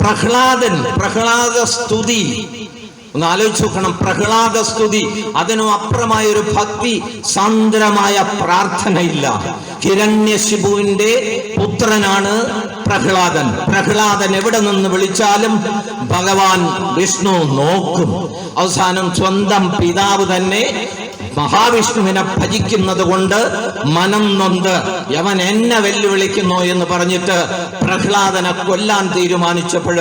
പ്രഹ്ലാദ സ്തുതി ഒന്ന് ആലോചിച്ച് നോക്കണം. പ്രഹ്ലാദ സ്തുതി, അതിനും അപ്പുറമായ ഒരു ഭക്തി സാന്ദ്രമായ പ്രാർത്ഥനയില്ല. ഹിരണ്യശിബുവിന്റെ പുത്രനാണ് പ്രഹ്ലാദൻ എവിടെ നിന്ന് വിളിച്ചാലും ഭഗവാൻ വിഷ്ണു നോക്കും. അവസാനം സ്വന്തം പിതാവ് തന്നെ മഹാവിഷ്ണുവിനെ ഭജിക്കുന്നത് കൊണ്ട് മനം നൊന്ത് യവൻ എന്നെ വെല്ലുവിളിക്കുന്നു എന്ന് പറഞ്ഞിട്ട് പ്രഹ്ലാദനെ കൊല്ലാൻ തീരുമാനിച്ചപ്പോൾ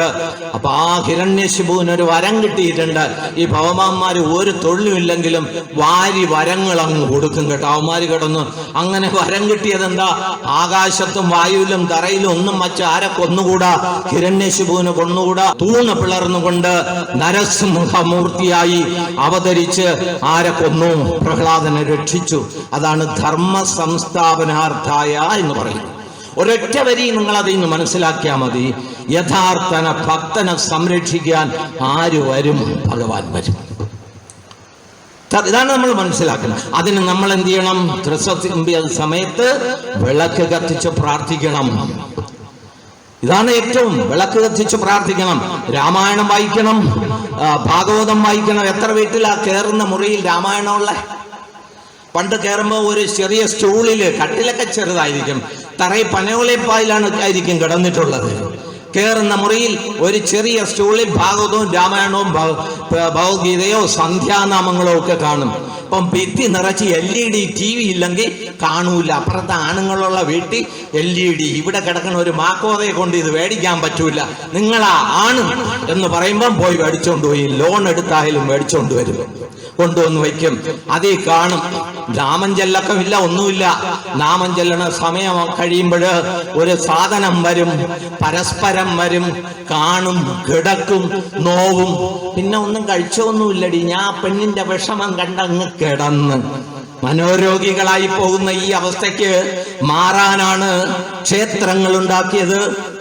അപ്പൊ ആ ഹിരണ്യശിബുവിനൊരു വരം കിട്ടിയിട്ടുണ്ട്. ഈ ഭവമാന്മാര് ഒരു തൊഴിലുമില്ലെങ്കിലും വാരി വരങ്ങൾ അങ്ങ് കൊടുക്കും കേട്ടോ. അവന്മാര് കിടന്നു അങ്ങനെ വരം കിട്ടിയത് എന്താ? ആകാശത്തും വായുവിലും തറയിലും ഒന്നും വച്ച് ആരെ കൊന്നുകൂടാ, ഹിരണ്യശിബുവിനെ കൊന്നുകൂടാ. തൂണ് പിളർന്നുകൊണ്ട് നരസിംഹമൂർത്തിയായി അവതരിച്ച് ആരെ കൊന്നു? പ്രഹ്ലാദനെ രക്ഷിച്ചു. അതാണ് ധർമ്മ സംസ്ഥാപനാർത്ഥായ എന്ന് പറയുന്നത്. ഒരൊറ്റ വരി നിങ്ങൾ അതിൽ നിന്ന് മനസ്സിലാക്കിയാൽ മതി. യഥാർത്ഥന ഭക്തനെ സംരക്ഷിക്കാൻ ആര് വരും? ഭഗവാൻ വരും. ഇതാണ് നമ്മൾ മനസ്സിലാക്കുന്നത്. അതിന് നമ്മൾ എന്ത് ചെയ്യണം? ത്രിസന്ധ്യ സമയത്ത് വിളക്ക് കത്തിച്ച് പ്രാർത്ഥിക്കണം. ഇതാണ് ഏറ്റവും. വിളക്ക് കത്തിച്ച് പ്രാർത്ഥിക്കണം, രാമായണം വായിക്കണം, ഭാഗവതം വായിക്കണം. എത്ര വീട്ടിലാ കയറുന്ന മുറിയിൽ രാമായണമുള്ള? പണ്ട് കയറുമ്പോൾ ഒരു ചെറിയ സ്റ്റൂളില്, കട്ടിലൊക്കെ ചെറുതായിരിക്കും, തറയിൽ പനയോളപ്പായിലാണ് ആയിരിക്കും കിടന്നിട്ടുള്ളത്. കയറുന്ന മുറിയിൽ ഒരു ചെറിയ സ്റ്റൂളിൽ ഭാഗവതവും രാമായണവും ഭഗവത്ഗീതയോ സന്ധ്യാനാമങ്ങളോ ഒക്കെ കാണും. ഇപ്പം ഭിത്തി നിറച്ച് LED TV ഇല്ലെങ്കിൽ കാണൂല. അപ്പുറത്തെ ആണുങ്ങളുള്ള വീട്ടിൽ LED. ഇവിടെ കിടക്കുന്ന ഒരു മാക്കോതയെ കൊണ്ട് ഇത് മേടിക്കാൻ പറ്റൂല. നിങ്ങളാ ആണ് എന്ന് പറയുമ്പം പോയി മേടിച്ചോണ്ടുപോയി, ലോൺ എടുത്തായാലും മേടിച്ചോണ്ട് വരും, കൊണ്ടുവന്ന് വയ്ക്കും. അതിൽ കാണും. നാമം ചെല്ലക്കമില്ല, ഒന്നുമില്ല. നാമം ചെല്ലണ സമയം കഴിയുമ്പോൾ ഒരു സാധനം വരും, പരസ്പരം വരും, കാണും, കിടക്കും, നോവും. പിന്നെ ഒന്നും കഴിച്ചൊന്നുമില്ലടി, ഞാൻ പെണ്ണിന്റെ വിഷമം കണ്ടങ്ങ് കിടന്ന്. മനോരോഗികളായി പോകുന്ന ഈ അവസ്ഥയ്ക്ക് മാറാനാണ് ക്ഷേത്രങ്ങൾ ഉണ്ടാക്കിയത്,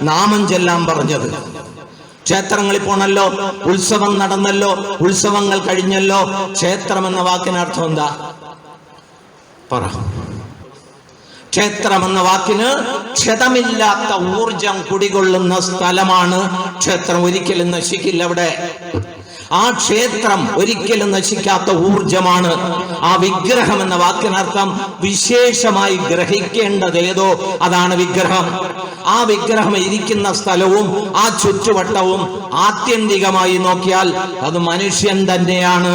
നാമം ചെല്ലാൻ പറഞ്ഞത്. ക്ഷേത്രങ്ങളിൽ പോണല്ലോ, ഉത്സവം നടന്നല്ലോ, ഉത്സവങ്ങൾ കഴിഞ്ഞല്ലോ. ക്ഷേത്രം എന്ന വാക്കിനർത്ഥം എന്താ? പറ. ക്ഷേത്രം എന്ന വാക്കിന് ക്ഷതമില്ലാത്ത ഊർജം കുടികൊള്ളുന്ന സ്ഥലമാണ് ക്ഷേത്രം. ഒരിക്കലും നശിക്കില്ല അവിടെ. ആ ക്ഷേത്രം ഒരിക്കലും നശിക്കാത്ത ഊർജമാണ്. ആ വിഗ്രഹം എന്ന വാക്കിനർത്ഥം വിശേഷമായി ഗ്രഹിക്കേണ്ടതേതോ അതാണ് വിഗ്രഹം. ആ വിഗ്രഹം ഇരിക്കുന്ന സ്ഥലവും ആ ചുറ്റുവട്ടവും ആത്യന്തികമായി നോക്കിയാൽ അത് മനുഷ്യൻ തന്നെയാണ്.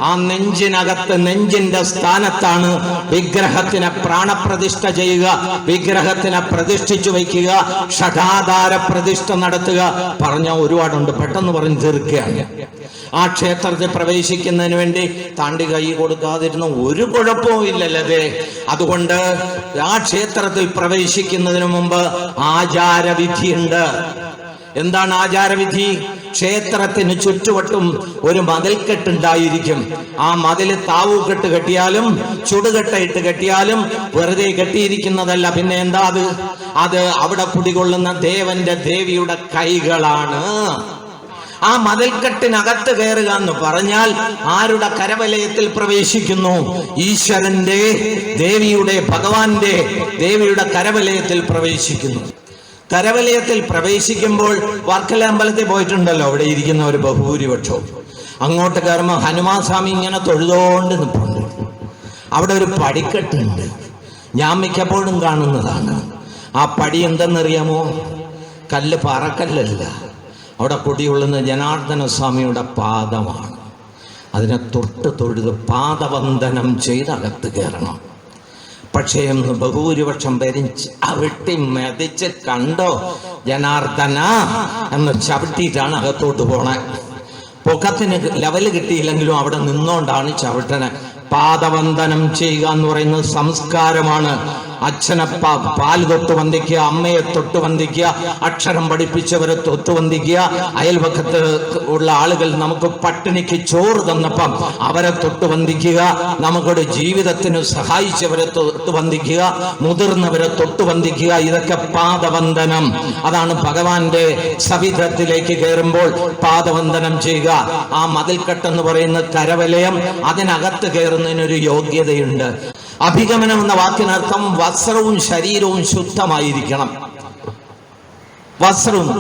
ആ നെഞ്ചിനകത്ത്, നെഞ്ചിന്റെ സ്ഥാനത്താണ് വിഗ്രഹത്തിനെ പ്രാണപ്രതിഷ്ഠ ചെയ്യുക, വിഗ്രഹത്തിനെ പ്രതിഷ്ഠിച്ചു വയ്ക്കുക, ഷഠാധാര പ്രതിഷ്ഠ നടത്തുക. പറഞ്ഞ ഒരുപാടുണ്ട്, പെട്ടെന്ന് പറഞ്ഞ് തീർക്കുകയാണ്. ആ ക്ഷേത്രത്തിൽ പ്രവേശിക്കുന്നതിന് വേണ്ടി താണ്ടി കൈ കൊടുക്കാതിരുന്ന ഒരു കുഴപ്പവും ഇല്ലല്ലേ. അതുകൊണ്ട് ആ ക്ഷേത്രത്തിൽ പ്രവേശിക്കുന്നതിന് മുമ്പ് ആചാരവിധിയുണ്ട്. എന്താണ് ആചാരവിധി? ക്ഷേത്രത്തിന് ചുറ്റുവട്ടും ഒരു മതിൽക്കെട്ടുണ്ടായിരിക്കും. ആ മതിൽ താവൂക്കെട്ട് കെട്ടിയാലും ചുടുകെട്ടയിട്ട് കെട്ടിയാലും വെറുതെ കെട്ടിയിരിക്കുന്നതല്ല. പിന്നെ എന്താ അത് അവിടെ കുടികൊള്ളുന്ന ദേവന്റെ ദേവിയുടെ കൈകളാണ്. ആ മതിൽക്കെട്ടിനകത്ത് കയറുക എന്ന് പറഞ്ഞാൽ ആരുടെ കരവലയത്തിൽ പ്രവേശിക്കുന്നു? ഈശ്വരന്റെ, ദേവിയുടെ, ഭഗവാന്റെ, ദേവിയുടെ കരവലയത്തിൽ പ്രവേശിക്കുന്നു. കരവലയത്തിൽ പ്രവേശിക്കുമ്പോൾ വർക്കല അമ്പലത്തിൽ പോയിട്ടുണ്ടല്ലോ, അവിടെ ഇരിക്കുന്ന ഒരു ബഹുഭൂരിപക്ഷവും. അങ്ങോട്ട് കയറുമ്പോൾ ഹനുമാൻ സ്വാമി ഇങ്ങനെ തൊഴുതോണ്ട് നിൽപ്പുണ്ട്. അവിടെ ഒരു പടിക്കെട്ടുണ്ട്, ഞാൻ മിക്കപ്പോഴും കാണുന്നതാണ്. ആ പടി എന്തെന്നറിയാമോ? കല്ല്, പാറക്കല്ലല്ല. അവിടെ കുടികൊള്ളുന്ന ജനാർദ്ദന സ്വാമിയുടെ പാദമാണ്. അതിനെ തൊഴുത് പാദവന്ദനം ചെയ്ത് അകത്ത് കയറണം. പക്ഷേ ഒന്ന് ബഹുഭൂരിപക്ഷം പേരും ചവിട്ടി മെതിച്ച് കണ്ടോ ജനാർദ്ദന എന്ന് ചവിട്ടിയിട്ടാണ് അകത്തോട്ട് പോണേ. പൊക്കത്തിന് ലെവല് കിട്ടിയില്ലെങ്കിലും അവിടെ നിന്നോണ്ടാണ് ചവിട്ടനെ. പാദവന്ദനം ചെയ്യുക എന്ന് പറയുന്നത് സംസ്കാരമാണ്. അച്ഛനെ പാല് തൊട്ട് വന്ദിക്കുക, അമ്മയെ തൊട്ട് വന്ദിക്കുക, അക്ഷരം പഠിപ്പിച്ചവരെ തൊട്ട് വന്ദിക്കുക, അയൽവക്കത്ത് ഉള്ള ആളുകൾ നമുക്ക് പട്ടിണിക്ക് ചോറ് തന്നപ്പം അവരെ തൊട്ട് വന്ദിക്കുക, നമുക്കൊരു ജീവിതത്തിന് സഹായിച്ചവരെ തൊട്ട് വന്ദിക്കുക, മുതിർന്നവരെ തൊട്ട് വന്ദിക്കുക. ഇതൊക്കെ പാദവന്ദനം. അതാണ് ഭഗവാന്റെ സവിധത്തിലേക്ക് കയറുമ്പോൾ പാദവന്ദനം ചെയ്യുക. ആ മതിൽക്കെട്ടെന്ന് പറയുന്ന കരവലയം, അതിനകത്ത് കയറുന്നതിനൊരു യോഗ്യതയുണ്ട്. അഭിഗമനം എന്ന വാക്കിനർത്ഥം വസ്ത്രവും ശരീരവും ശുദ്ധമായിരിക്കണം. വസ്ത്രവും.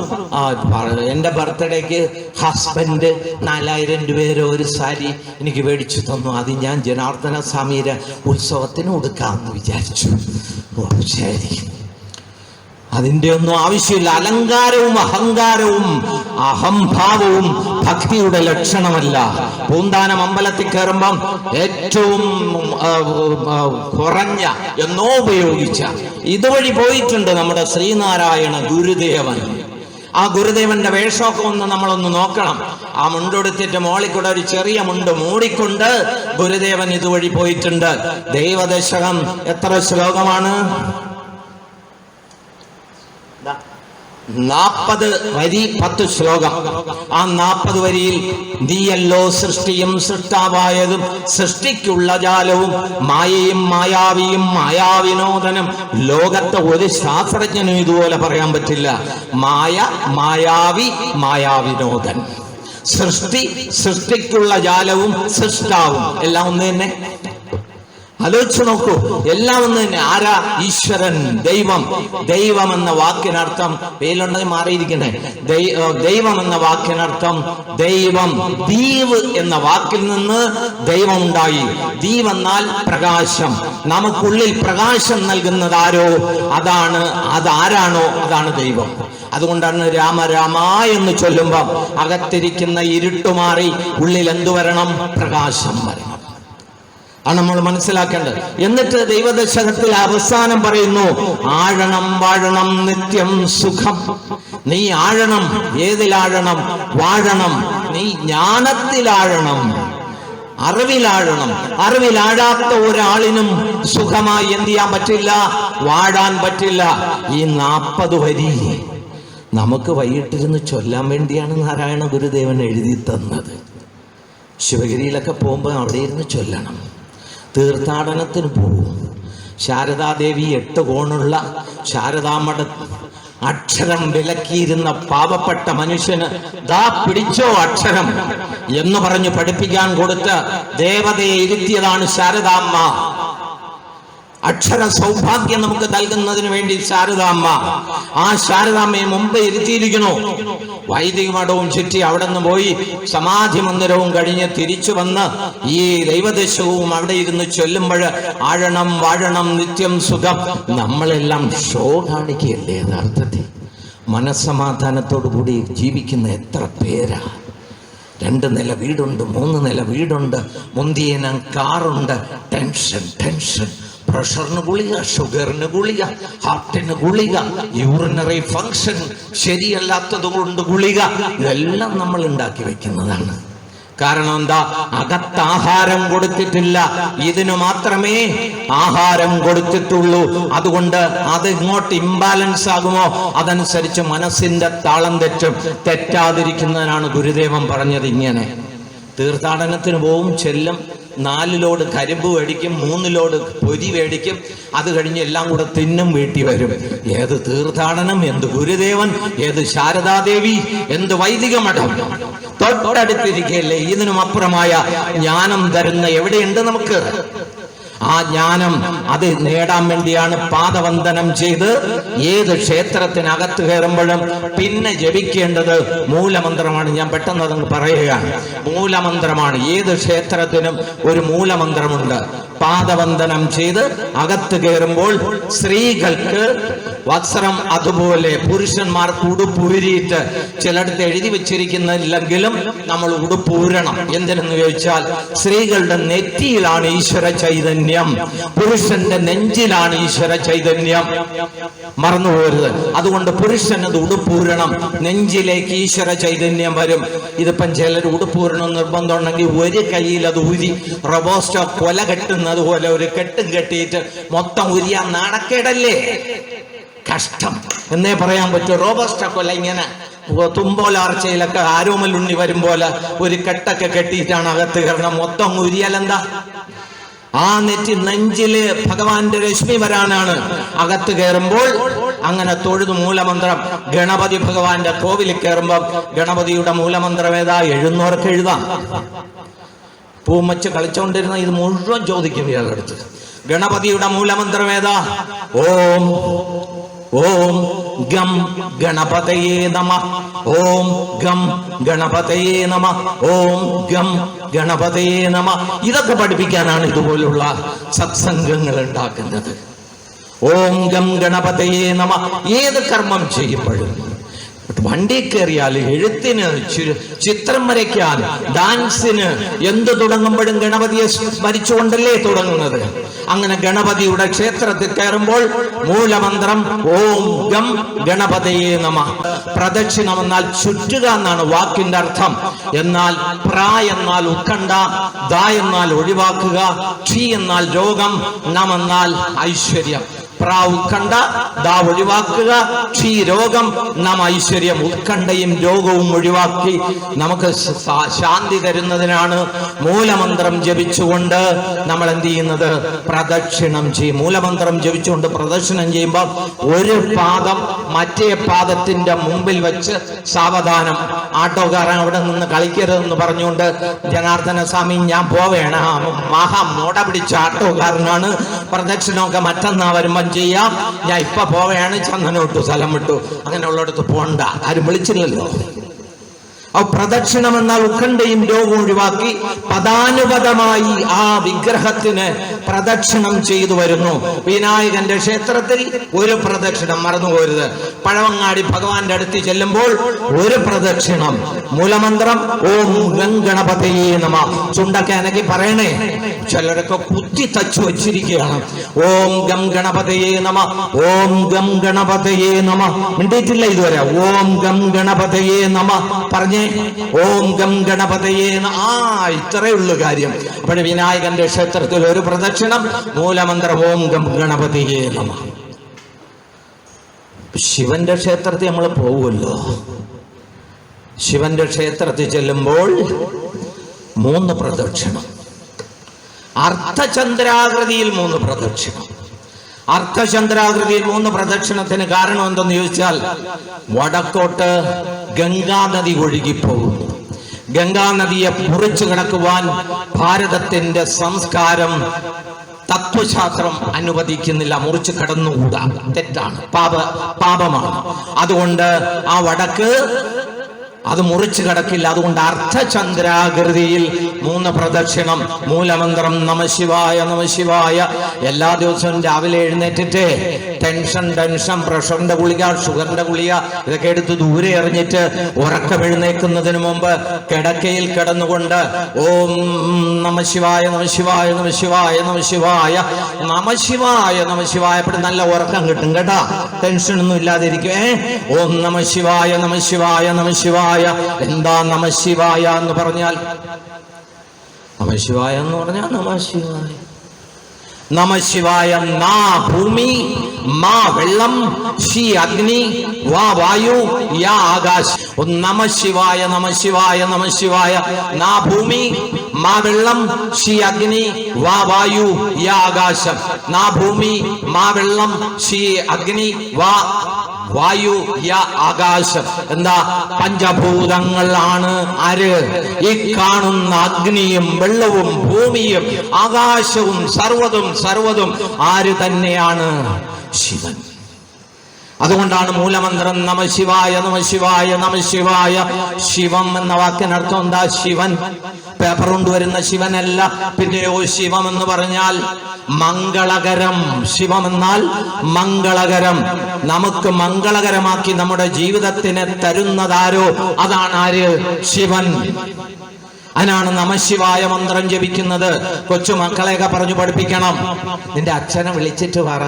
എൻ്റെ ബർത്ത്ഡേക്ക് ഹസ്ബൻഡ് 4000 രൂപയുടെ ഒരു സാരി എനിക്ക് മേടിച്ചു തന്നു. അത് ഞാൻ ജനാർദ്ദന സ്വാമിയുടെ ഉത്സവത്തിന് കൊടുക്കാമെന്ന് വിചാരിച്ചു. ശരി, അതിൻ്റെ ഒന്നും ആവശ്യമില്ല. അലങ്കാരവും അഹങ്കാരവും അഹംഭാവവും ഭക്തിയുടെ ലക്ഷണമല്ല. പൂന്താനം അമ്പലത്തിൽ കയറുമ്പം ഏറ്റവും കുറഞ്ഞ എന്നോ ഉപയോഗിച്ച ഇതുവഴി പോയിട്ടുണ്ട് നമ്മുടെ ശ്രീനാരായണ ഗുരുദേവൻ. ആ ഗുരുദേവന്റെ വേഷമൊക്കെ നമ്മളൊന്ന് നോക്കണം. ആ മുണ്ടെടുത്തിട്ട് മോളിക്കൂടെ ഒരു ചെറിയ മുണ്ട് മൂടിക്കൊണ്ട് ഗുരുദേവൻ ഇതുവഴി പോയിട്ടുണ്ട്. ദൈവദശകം എത്ര ശ്ലോകമാണ്? 40 വരി 10 ശ്ലോകം. ആ 40 വരിയിൽ നീയല്ലോ സൃഷ്ടിയും സൃഷ്ടാവായതും സൃഷ്ടിക്കുള്ള ജാലവും മായയും മായാവിയും മായാവിനോദനം. ലോകത്തെ ഒരു ശാസ്ത്രജ്ഞനും ഇതുപോലെ പറയാൻ പറ്റില്ല. മായ, മായാവി, മായാവിനോദൻ. സൃഷ്ടി, സൃഷ്ടിക്കുള്ള ജാലവും സൃഷ്ടാവും എല്ലാം ഒന്ന് തന്നെ. ആലോചിച്ചു നോക്കൂ, എല്ലാം ഒന്ന് തന്നെ. ആരാ? ഈശ്വരൻ, ദൈവം. ദൈവം എന്ന വാക്കിനർത്ഥം പേരുണ്ടെങ്കിൽ മാറിയിരിക്കണേ. ദൈവം എന്ന വാക്കിനർത്ഥം ദൈവം. ദീവ് എന്ന വാക്കിൽ നിന്ന് ദൈവം ഉണ്ടായി. ദീവ് എന്നാൽ പ്രകാശം. നമുക്കുള്ളിൽ പ്രകാശം നൽകുന്നത് ആരോ അതാരാണോ അതാണ് ദൈവം. അതുകൊണ്ടാണ് രാമ രാമ എന്ന് ചൊല്ലുമ്പോൾ അകത്തിരിക്കുന്ന ഇരുട്ടുമാറി ഉള്ളിൽ എന്തു വരണം? പ്രകാശം വരണം. ആണ് നമ്മൾ മനസ്സിലാക്കേണ്ടത്. എന്നിട്ട് ദൈവദശകത്തിൽ അവസാനം പറയുന്നു, ആഴണം വാഴണം നിത്യം സുഖം. നീ ആഴണം. ഏതിലാഴണം? വാഴണം. നീ ജ്ഞാനത്തിലാഴണം, അറിവിലാഴണം. അറിവിലാഴാത്ത ഒരാളിനും സുഖമായി എന്ത് ചെയ്യാൻ പറ്റില്ല? വാഴാൻ പറ്റില്ല. ഈ 40 വരി നമുക്ക് വൈകിട്ടിരുന്ന് ചൊല്ലാൻ വേണ്ടിയാണ് നാരായണ ഗുരുദേവൻ എഴുതി തന്നത്. ശിവഗിരിയിലൊക്കെ പോകുമ്പോൾ അവിടെ ഇരുന്ന് ചൊല്ലണം. തീർത്ഥാടനത്തിന് പോകും. ശാരദാദേവി 8 കോണുള്ള ശാരദാമഠ അക്ഷരം വിലക്കിയിരുന്ന പാവപ്പെട്ട മനുഷ്യന് ദാ പിടിച്ചോ അക്ഷരം എന്ന് പറഞ്ഞു പഠിപ്പിക്കാൻ കൊടുത്ത് ദേവതയെ ഇരുത്തിയതാണ് ശാരദാമ്മ. അക്ഷര സൗഭാഗ്യം നമുക്ക് നൽകുന്നതിന് വേണ്ടി ശാരദാമ്മ. ആ ശാരദാമ്മയെ മുമ്പ് ഇരുത്തിയിരിക്കണോ? വൈദിക മഠവും ചുറ്റി അവിടെ നിന്ന് പോയി സമാധി മന്ദിരവും കഴിഞ്ഞ് തിരിച്ചു വന്ന് ഈ ദൈവദശകവും അവിടെ ഇരുന്ന് ചൊല്ലുമ്പോൾ ആഴണം വാഴണം നിത്യം സുഖം. നമ്മളെല്ലാം ഷോ കാണിക്കുകയല്ലേ യഥാർത്ഥത്തിൽ? മനസ്സമാധാനത്തോടു കൂടി ജീവിക്കുന്ന എത്ര പേരാ? 2 നില വീടുണ്ട്, 3 നില വീടുണ്ട്, മുന്തിയനം കാറുണ്ട്. Tension tension. പ്രഷറിന് ഗുളിക, ഷുഗറിന് ഗുളിക, ഹാർട്ടിന് ഗുളിക, യൂറിനറി ഫങ്ഷൻ ശരിയല്ലാത്തത് കൊണ്ട് ഗുളിക. ഇതെല്ലാം നമ്മൾ ഉണ്ടാക്കി വെക്കുന്നതാണ്. കാരണം എന്താ? അകത്താഹാരം കൊടുത്തിട്ടില്ല. ഇതിനു മാത്രമേ ആഹാരം കൊടുത്തിട്ടുള്ളൂ. അതുകൊണ്ട് അത് ഇങ്ങോട്ട് ഇംബാലൻസ് ആകുമോ അതനുസരിച്ച് മനസ്സിന്റെ താളം തെറ്റും. തെറ്റാതിരിക്കുന്നതിനാണ് ഗുരുദേവൻ പറഞ്ഞത് ഇങ്ങനെ. തീർത്ഥാടനത്തിന് പോവും, ചെല്ലും, 4 ലോഡ് കരിമ്പ് മേടിക്കും, 3 ലോഡ് പൊരി മേടിക്കും. അത് കഴിഞ്ഞ് എല്ലാം കൂടെ തിന്നും വീട്ടിൽ വരും. ഏത് തീർത്ഥാടനം, എന്ത് ഗുരുദേവൻ, ഏത് ശാരദാദേവി, എന്ത് വൈദിക മഠം? തൊട്ടടുത്തിരിക്കല്ലേ. ഇതിനും അപ്പുറമായ ജ്ഞാനം തരുന്ന എവിടെയുണ്ട് നമുക്ക്? ആ ജ്ഞാനം അത് നേടാൻ വേണ്ടിയാണ് പാദവന്ദനം ചെയ്ത് ഏത് ക്ഷേത്രത്തിനകത്ത് കയറുമ്പോഴും പിന്നെ ജപിക്കേണ്ടത് മൂലമന്ത്രമാണ്. ഞാൻ പെട്ടെന്ന് അതങ്ങ് പറയുകയാണ്. മൂലമന്ത്രമാണ്. ഏത് ക്ഷേത്രത്തിനും ഒരു മൂലമന്ത്രമുണ്ട്. പാദവന്ദനം ചെയ്ത് അകത്ത് കയറുമ്പോൾ സ്ത്രീകൾക്ക് വസ്ത്രം, അതുപോലെ പുരുഷന്മാർക്ക് ഉടുപ്പൂരിയിട്ട് ചിലടത്ത് എഴുതി വെച്ചിരിക്കുന്നില്ലെങ്കിലും നമ്മൾ ഉടുപ്പൂരണം. എന്തിനെന്ന് ചോദിച്ചാൽ സ്ത്രീകളുടെ നെറ്റിയിലാണ് ഈശ്വര ചൈതന്യം, പുരുഷന്റെ നെഞ്ചിലാണ് ഈശ്വര ചൈതന്യം. മറന്നുപോകരുത്. അതുകൊണ്ട് പുരുഷനത് ഉടുപ്പൂരണം, നെഞ്ചിലേക്ക് ഈശ്വര ചൈതന്യം വരും. ഇതിപ്പം ചിലർ ഉടുപ്പൂരണം നിർബന്ധം ഉണ്ടെങ്കിൽ ഒരു കയ്യിൽ അത് ഊരി റോബോസ്റ്റോ കൊല കെട്ടുന്നത് പോലെ ഒരു കെട്ടും കെട്ടിയിട്ട് മൊത്തം ഉരിയാൻ നാണക്കേടല്ലേ? കഷ്ടം എന്നേ പറയാൻ പറ്റൂ. റോബോസ്റ്റോ കൊല ഇങ്ങനെ തുമ്പോലാർച്ചയിലൊക്കെ ആരോമലുണ്ണി വരും പോലെ ഒരു കെട്ടൊക്കെ കെട്ടിയിട്ടാണ് അകത്ത് കയറണം. മൊത്തം ഉരിയാലെന്താ? ആ നെഞ്ചില് ഭഗവാന്റെ രശ്മി വരാനാണ് അകത്ത് കയറുമ്പോൾ. അങ്ങനെ തൊഴുതു മൂലമന്ത്രം. ഗണപതി ഭഗവാന്റെ കോവിലിൽ കയറുമ്പോൾ ഗണപതിയുടെ മൂലമന്ത്രം ഏതാ? എഴുന്നോർക്ക് എഴുതാം. പൂമച്ച് കളിച്ചുകൊണ്ടിരുന്ന ഇത് മുഴുവൻ ചോദിക്കും ഇയാളടുത്ത്. ഗണപതിയുടെ മൂലമന്ത്രം ഏതാ? ഓം ഓം ഗം ഗണപതയേ നമഃ. ഓം ഗം ഗണപതയേ നമഃ. ഓം ഗം ഗണപതയേ നമഃ. ഇതൊക്കെ പഠിപ്പിക്കാനാണ് ഇതുപോലുള്ള സത്സംഗങ്ങൾ ഉണ്ടാക്കുന്നത്. ഓം ഗം ഗണപതയേ നമഃ. ഏത് കർമ്മം ചെയ്യുമ്പോഴും, വണ്ടി കയറിയാൽ, എഴുത്തിന്, ചിത്രം വരയ്ക്കാൻ, ഡാൻസിന്, എന്ത് തുടങ്ങുമ്പോഴും ഗണപതിയെ സ്മരിച്ചുകൊണ്ടല്ലേ തുടങ്ങുന്നത്. അങ്ങനെ ഗണപതിയുടെ ക്ഷേത്രത്തിൽ കയറുമ്പോൾ മൂലമന്ത്രം ഓം ഗം ഗണപതയേ നമഃ. പ്രദക്ഷിണം എന്നാൽ ചുറ്റുക എന്നാണ് വാക്കിന്റെ അർത്ഥം. എന്നാൽ പ്ര എന്നാൽ ഉത്കണ്ഠ, ദ എന്നാൽ ഒഴിവാക്കുക, ക്ഷി എന്നാൽ രോഗം, നം എന്നാൽ ഐശ്വര്യം. പ്ര ഉത്കണ്ഠ, ദാ ഒഴിവാക്കുക, ക്ഷീ രോഗം, നം ഐശ്വര്യം. ഉത്കണ്ഠയും രോഗവും ഒഴിവാക്കി നമുക്ക് ശാന്തി തരുന്നതിനാണ് മൂലമന്ത്രം ജപിച്ചുകൊണ്ട് നമ്മൾ എന്ത് ചെയ്യുന്നത്? പ്രദക്ഷിണം ചെയ്യും. മൂലമന്ത്രം ജപിച്ചുകൊണ്ട് പ്രദക്ഷിണം ചെയ്യുമ്പോൾ ഒരു പാദം മറ്റേ പാദത്തിന്റെ മുമ്പിൽ വെച്ച് സാവധാനം. ആട്ടോക്കാരൻ അവിടെ നിന്ന് കളിക്കരുതെന്ന് പറഞ്ഞുകൊണ്ട് ജനാർദ്ദന സ്വാമി ഞാൻ പോവേണ, മഹാ മോട പിടിച്ച ആട്ടോക്കാരനാണ്, പ്രദക്ഷിണമൊക്കെ മറ്റന്നാ വരുമ്പം ചെയ്യാം, ഞാൻ ഇപ്പൊ പോവുകയാണ്, ചന്ദനോട്ടു സ്ഥലം വിട്ടു, അങ്ങനെയുള്ളിടത്ത് പോണ്ട, ആരും വിളിച്ചില്ലല്ലോ. പ്രദക്ഷിണം എന്നാൽ ഉത്കണ്ഠയും രോഗവും ഒഴിവാക്കി പദാനുപദമായി ആ വിഗ്രഹത്തിന് പ്രദക്ഷിണം ചെയ്തു വരുന്നു. വിനായകന്റെ ക്ഷേത്രത്തിൽ ഒരു പ്രദക്ഷിണം, മറന്നുപോരുത്. പഴവങ്ങാടി ഭഗവാന്റെ അടുത്ത് ചെല്ലുമ്പോൾ ഒരു പ്രദക്ഷിണം. മൂലമന്ത്രം ഓം ഗം ഗണപതയേ നമഃ. ചുണ്ടൊക്കെ അനക്കി പറയണേ. ചിലരൊക്കെ കുത്തി തച്ചു വച്ചിരിക്കുകയാണ്. ഓം ഗം ഗണപതയേ നമഃ, ഓം ഗം ഗണപതയേ നമഃ. മിണ്ടിയിട്ടില്ല ഇതുവരെ. ഓം ഗം ഗണപതയേ നമഃ പറഞ്ഞേ. ഓം ഗം ഗണപതയേ. ഇത്രേ ഉള്ളു കാര്യം. അപ്പോൾ വിനായകന്റെ ക്ഷേത്രത്തിൽ ഒരു പ്രദക്ഷിണം, മൂലമന്ത്രം ഓം ഗം ഗണപതയേ നമഃ. ശിവന്റെ ക്ഷേത്രത്തിൽ നമ്മൾ പോകുമല്ലോ. ശിവന്റെ ക്ഷേത്രത്തിൽ ചെല്ലുമ്പോൾ 3 പ്രദക്ഷിണം, അർദ്ധചന്ദ്രാകൃതിയിൽ 3 പ്രദക്ഷിണം. അർദ്ധചന്ദ്രാകൃതിയിൽ 3 പ്രദക്ഷിണത്തിന് കാരണം എന്തെന്ന് ചോദിച്ചാൽ, വടക്കോട്ട് ഗംഗാനദി ഒഴുകിപ്പോകുന്നു. ഗംഗാനദിയെ മുറിച്ചു കിടക്കുവാൻ ഭാരതത്തിന്റെ സംസ്കാരം, തത്വശാസ്ത്രം അനുവദിക്കുന്നില്ല. മുറിച്ച് കടന്നുകൂടാ, തെറ്റാണ്, പാപമാണ്. അതുകൊണ്ട് ആ വടക്ക് അത് മുറിച്ചു കിടക്കില്ല. അതുകൊണ്ട് അർദ്ധചന്ദ്രാകൃതിയിൽ 3 പ്രദക്ഷിണം. മൂലമന്ത്രം നമഃശിവായ നമഃശിവായ. എല്ലാ ദിവസവും രാവിലെ എഴുന്നേറ്റിട്ട് ടെൻഷൻ, പ്രഷറിന്റെ ഗുളിക, ഷുഗറിന്റെ ഗുളിക ഇതൊക്കെ എടുത്ത് ദൂരെ എറിഞ്ഞിട്ട് ഉറക്കം എഴുന്നേൽക്കുന്നതിന് മുമ്പ് കിടക്കയിൽ കിടന്നുകൊണ്ട് ഓം നമഃശിവായ നമഃശിവായ നമഃശിവായ നമഃശിവായ നമഃശിവായ നമഃശിവായ. അപ്പോൾ നല്ല ഉറക്കം കിട്ടും കേട്ടാ, ടെൻഷനൊന്നും ഇല്ലാതിരിക്കും. ഓം നമഃശിവായ നമഃശിവായ നമഃശിവായ. എന്താ നമഃശിവായ എന്ന് പറഞ്ഞാൽ? നമഃശിവായ എന്ന് പറഞ്ഞാൽ നമഃശിവായ. നമഃശിവായ നാ ഭൂമി, മാ വെള്ളം, ശി അഗ്നി, വാ വായു, യാ ആകാശം. നമഃശിവായ നമഃശിവായ നമഃശിവായ. നാ ഭൂമി, മാ വെള്ളം, ശി അഗ്നി, വാ വായു, യാ ആകാശം. നാ ഭൂമി, മാ വെള്ളം, ശി അഗ്നി, വാ വായു, യ ആകാശം. എന്താ? പഞ്ചഭൂതങ്ങളാണ് ആര്? ഈ കാണുന്ന അഗ്നിയും വെള്ളവും ഭൂമിയും ആകാശവും സർവ്വതും ആര് തന്നെയാണ്? ശിവൻ. അതുകൊണ്ടാണ് മൂലമന്ത്രം നമഃശിവായ നമഃശിവായ നമഃശിവായ. ശിവം എന്ന വാക്കിനർത്ഥം എന്താ? ശിവൻ. പേപ്പർ കൊണ്ടുവരുന്ന ശിവനല്ല. പിന്നെയോ ശിവം എന്ന് പറഞ്ഞാൽ മംഗളകരം. ശിവമെന്നാൽ മംഗളകരം. നമുക്ക് മംഗളകരമാക്കി നമ്മുടെ ജീവിതത്തിനെ തരുന്നതാരോ അതാണ് ആര്? ശിവൻ. അതിനാണ് നമഃശിവായ മന്ത്രം ജപിക്കുന്നത്. കൊച്ചുമക്കളെയൊക്കെ പറഞ്ഞു പഠിപ്പിക്കണം. നിന്റെ അച്ഛനെ വിളിച്ചിട്ട് പറ,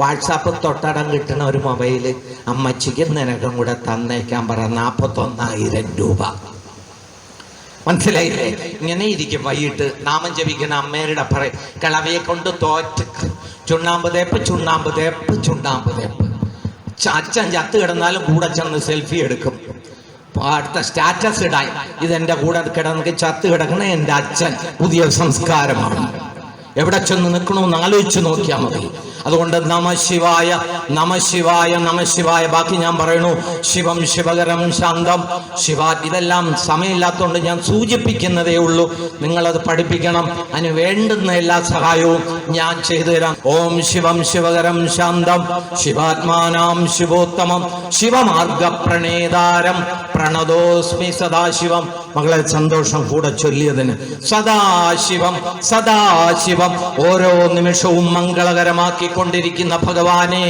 വാട്സാപ്പ് തൊട്ടടം കിട്ടുന്ന ഒരു മൊബൈല് അമ്മച്ചിക്ക് നിനക്കും കൂടെ തന്നേക്കാൻ പറ, 41,000 രൂപ. മനസ്സിലായില്ലേ? ഇങ്ങനെ ഇരിക്കും. വൈകിട്ട് നാമം ജപിക്കുന്ന അമ്മയുടെ പറയും, കിളവയെ കൊണ്ട് തോറ്റ് ചുണ്ണാമ്പ് തേപ്പ്. അച്ഛൻ ചത്ത് കിടന്നാലും കൂടെ ചെന്ന് സെൽഫി എടുക്കും. അടുത്ത സ്റ്റാറ്റസ് ഇടാൻ, ഇതെന്റെ കൂടെ കിടന്ന് ചത്ത് കിടക്കണ എൻ്റെ അച്ഛൻ. പുതിയ സംസ്കാരമാണ്. എവിടെ ചെന്ന് നിൽക്കണമെന്ന് ആലോചിച്ച് നോക്കിയാൽ മതി. അതുകൊണ്ട് നമഃശിവായ നമശിവായ നമശിവായ. ബാക്കി ഞാൻ പറയണു. ശിവം ശിവകരം ശാന്തം ശിവ. ഇതെല്ലാം സമയമില്ലാത്തതുകൊണ്ട് ഞാൻ സൂചിപ്പിക്കുന്നതേ ഉള്ളൂ. നിങ്ങളത് പഠിപ്പിക്കണം. അതിന് വേണ്ടുന്ന എല്ലാ സഹായവും ഞാൻ ചെയ്തു തരാം. ഓം ശിവം ശിവകരം ശാന്തം ശിവാത്മാനാം ശിവോത്തമം ശിവമാർഗ പ്രണേതാരം പ്രണതോസ്മി സദാശിവം. മകളെ സന്തോഷം കൂടെ ചൊല്ലിയതിന്. സദാശിവം സദാശിവം. ഓരോ നിമിഷവും മംഗളകരമാക്കിക്കൊണ്ടിരിക്കുന്ന ഭഗവാനെ,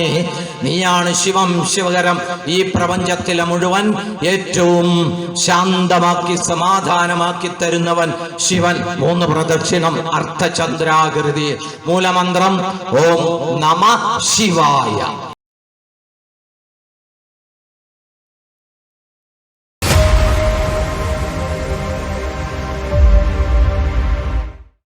നീയാണ് ശിവം ശിവകരം. ഈ പ്രപഞ്ചത്തിലെ മുഴുവൻ ഏറ്റവും ശാന്തമാക്കി സമാധാനമാക്കി തരുന്നവൻ ശിവൻ. 3 പ്രദക്ഷിണം അർത്ഥചന്ദ്രാകൃതി. മൂലമന്ത്രം ഓം നമ ശിവായ.